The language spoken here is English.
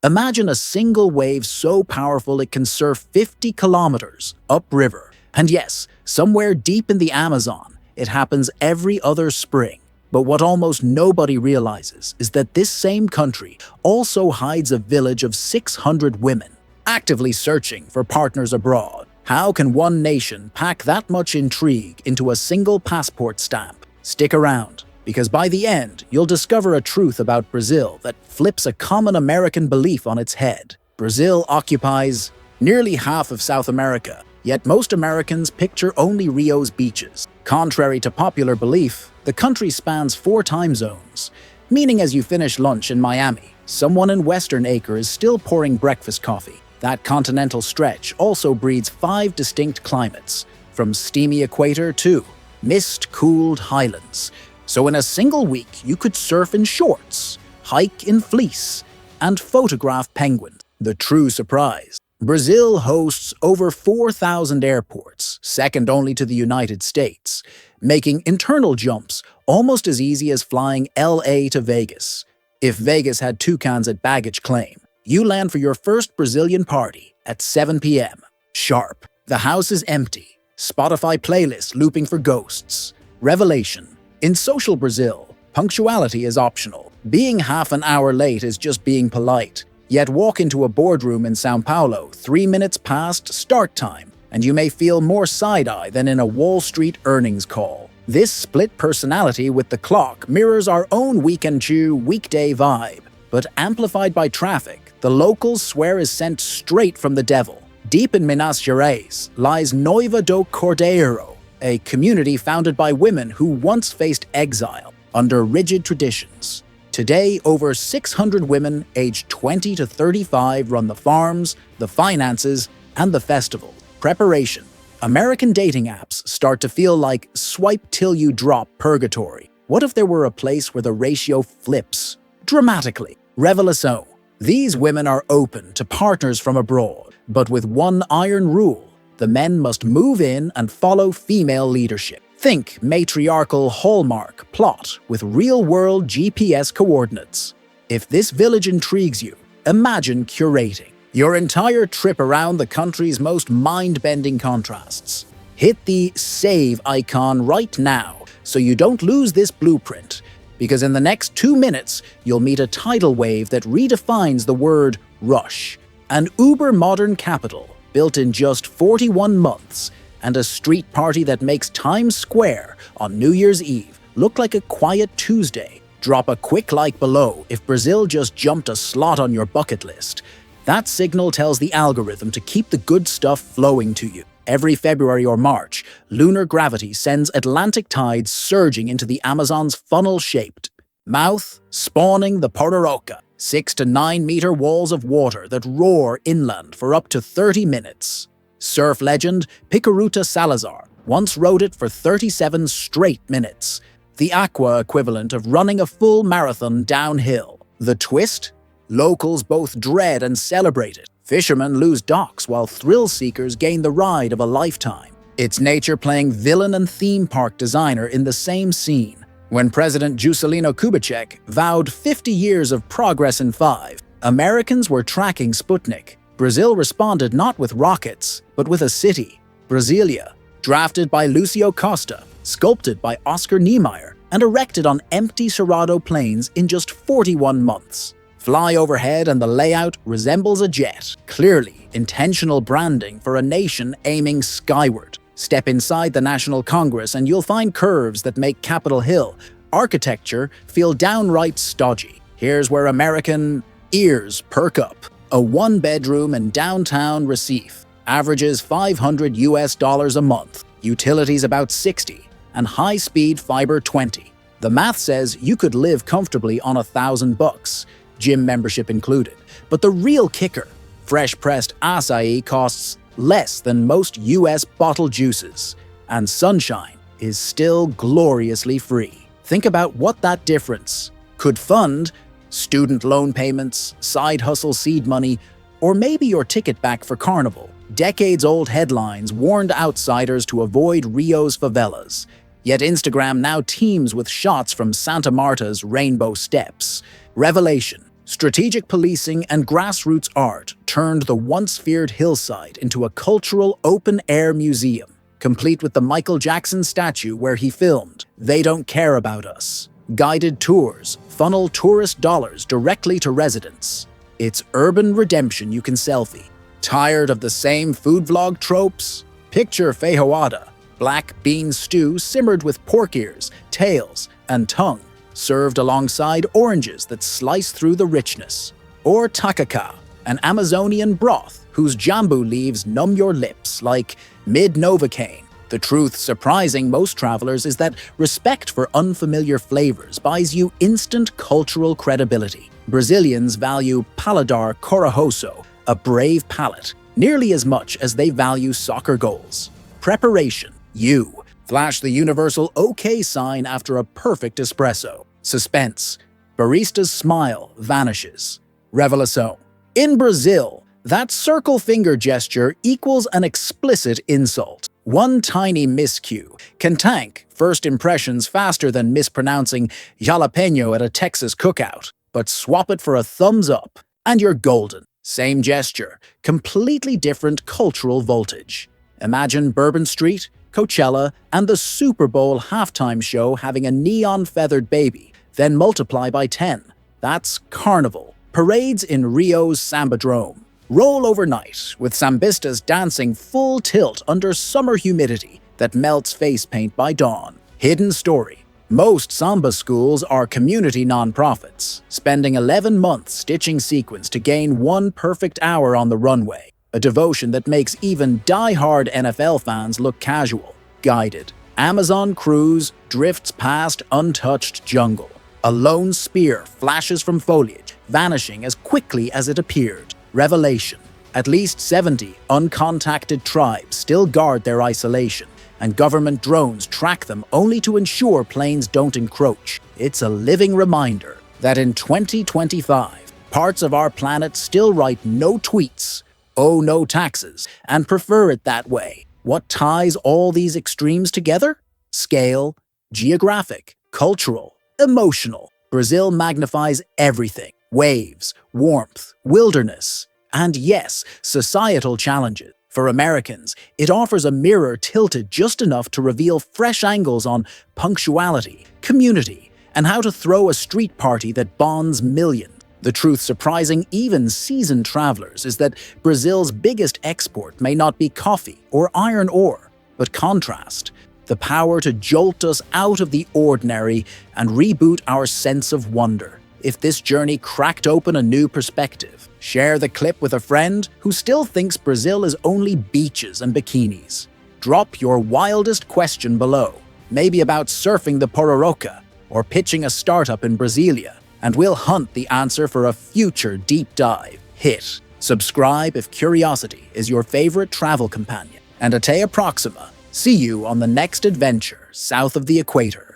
Imagine a single wave so powerful it can surf 50 kilometers upriver. And yes, somewhere deep in the Amazon, it happens every other spring. But what almost nobody realizes is that this same country also hides a village of 600 women, actively searching for partners abroad. How can one nation pack that much intrigue into a single passport stamp? Stick around, because by the end, you'll discover a truth about Brazil that flips a common American belief on its head. Brazil occupies nearly half of South America, yet most Americans picture only Rio's beaches. Contrary to popular belief, the country spans 4 time zones, meaning as you finish lunch in Miami, someone in Western Acre is still pouring breakfast coffee. That continental stretch also breeds 5 distinct climates, from steamy equator to mist-cooled highlands. So in a single week, you could surf in shorts, hike in fleece, and photograph penguins. The true surprise: Brazil hosts over 4,000 airports, second only to the United States, making internal jumps almost as easy as flying LA to Vegas. If Vegas had toucans at baggage claim, you land for your first Brazilian party at 7 p.m. sharp. The house is empty. Spotify playlist looping for ghosts. Revelation: in social Brazil, punctuality is optional. Being half an hour late is just being polite. Yet walk into a boardroom in São Paulo 3 minutes past start time, and you may feel more side-eye than in a Wall Street earnings call. This split personality with the clock mirrors our own weekend Jew weekday vibe, but amplified by traffic, the locals swear is sent straight from the devil. Deep in Minas Gerais lies Noiva do Cordeiro, a community founded by women who once faced exile under rigid traditions. Today, over 600 women aged 20 to 35 run the farms, the finances, and the festival. Preparation: American dating apps start to feel like swipe till you drop purgatory. What if there were a place where the ratio flips dramatically? Revelation: these women are open to partners from abroad, but with one iron rule: the men must move in and follow female leadership. Think matriarchal Hallmark plot with real-world GPS coordinates. If this village intrigues you, imagine curating your entire trip around the country's most mind-bending contrasts. Hit the save icon right now so you don't lose this blueprint, because in the next 2 minutes, you'll meet a tidal wave that redefines the word rush. An uber-modern capital built in just 41 months, and a street party that makes Times Square on New Year's Eve look like a quiet Tuesday. Drop a quick like below if Brazil just jumped a slot on your bucket list. That signal tells the algorithm to keep the good stuff flowing to you. Every February or March, lunar gravity sends Atlantic tides surging into the Amazon's funnel-shaped mouth, spawning the Pororoca, 6 to 9 meter walls of water that roar inland for up to 30 minutes. Surf legend Picaruta Salazar once rode it for 37 straight minutes, the aqua equivalent of running a full marathon downhill. The twist? Locals both dread and celebrate it. Fishermen lose docks while thrill seekers gain the ride of a lifetime. It's nature playing villain and theme park designer in the same scene. When President Juscelino Kubitschek vowed 50 years of progress in 5, Americans were tracking Sputnik. Brazil responded not with rockets, but with a city, Brasilia, drafted by Lucio Costa, sculpted by Oscar Niemeyer, and erected on empty Cerrado plains in just 41 months. Fly overhead and the layout resembles a jet, clearly intentional branding for a nation aiming skyward. Step inside the National Congress and you'll find curves that make Capitol Hill architecture feel downright stodgy. Here's where American ears perk up. A 1-bedroom in downtown Recife averages $500 a month, utilities about 60, and high-speed fiber 20. The math says you could live comfortably on $1,000, gym membership included. But the real kicker: fresh-pressed acai costs less than most US bottled juices, and sunshine is still gloriously free. Think about what that difference could fund: student loan payments, side hustle seed money, or maybe your ticket back for Carnival. Decades-old headlines warned outsiders to avoid Rio's favelas. Yet Instagram now teems with shots from Santa Marta's rainbow steps. Revelation: Strategic policing and grassroots art turned the once-feared hillside into a cultural open-air museum, complete with the Michael Jackson statue where he filmed "They Don't Care About Us." Guided tours funnel tourist dollars directly to residents. It's urban redemption you can selfie. Tired of the same food vlog tropes? Picture feijoada, black bean stew simmered with pork ears, tails, and tongue, served alongside oranges that slice through the richness. Or tacacá, an Amazonian broth whose jambu leaves numb your lips like mid-Novocaine. The truth surprising most travelers is that respect for unfamiliar flavors buys you instant cultural credibility. Brazilians value paladar corojoso, a brave palate, nearly as much as they value soccer goals. Preparation, you. Flash the universal OK sign after a perfect espresso. Suspense. Barista's smile vanishes. Revelação. In Brazil, that circle finger gesture equals an explicit insult. One tiny miscue can tank first impressions faster than mispronouncing jalapeno at a Texas cookout. But swap it for a thumbs up, and you're golden. Same gesture, completely different cultural voltage. Imagine Bourbon Street, Coachella, and the Super Bowl halftime show having a neon-feathered baby, then multiply by 10. That's Carnival. Parades in Rio's Samba Drome. Roll overnight, with sambistas dancing full tilt under summer humidity that melts face paint by dawn. Hidden story. Most Samba schools are community nonprofits, spending 11 months stitching sequins to gain one perfect hour on the runway, a devotion that makes even die-hard NFL fans look casual. Guided. Amazon cruise drifts past untouched jungle. A lone spear flashes from foliage, vanishing as quickly as it appeared. Revelation. At least 70 uncontacted tribes still guard their isolation, and government drones track them only to ensure planes don't encroach. It's a living reminder that in 2025, parts of our planet still write no tweets, owe no taxes, and prefer it that way. What ties all these extremes together? Scale, geographic, cultural, emotional. Brazil magnifies everything. Waves, warmth, wilderness, and yes, societal challenges. For Americans, it offers a mirror tilted just enough to reveal fresh angles on punctuality, community, and how to throw a street party that bonds millions. The truth surprising even seasoned travelers is that Brazil's biggest export may not be coffee or iron ore, but contrast. The power to jolt us out of the ordinary and reboot our sense of wonder. If this journey cracked open a new perspective, share the clip with a friend who still thinks Brazil is only beaches and bikinis. Drop your wildest question below, maybe about surfing the Pororoca or pitching a startup in Brasilia, and we'll hunt the answer for a future deep dive. Hit subscribe if curiosity is your favorite travel companion. And Atea Proxima, see you on the next adventure south of the equator.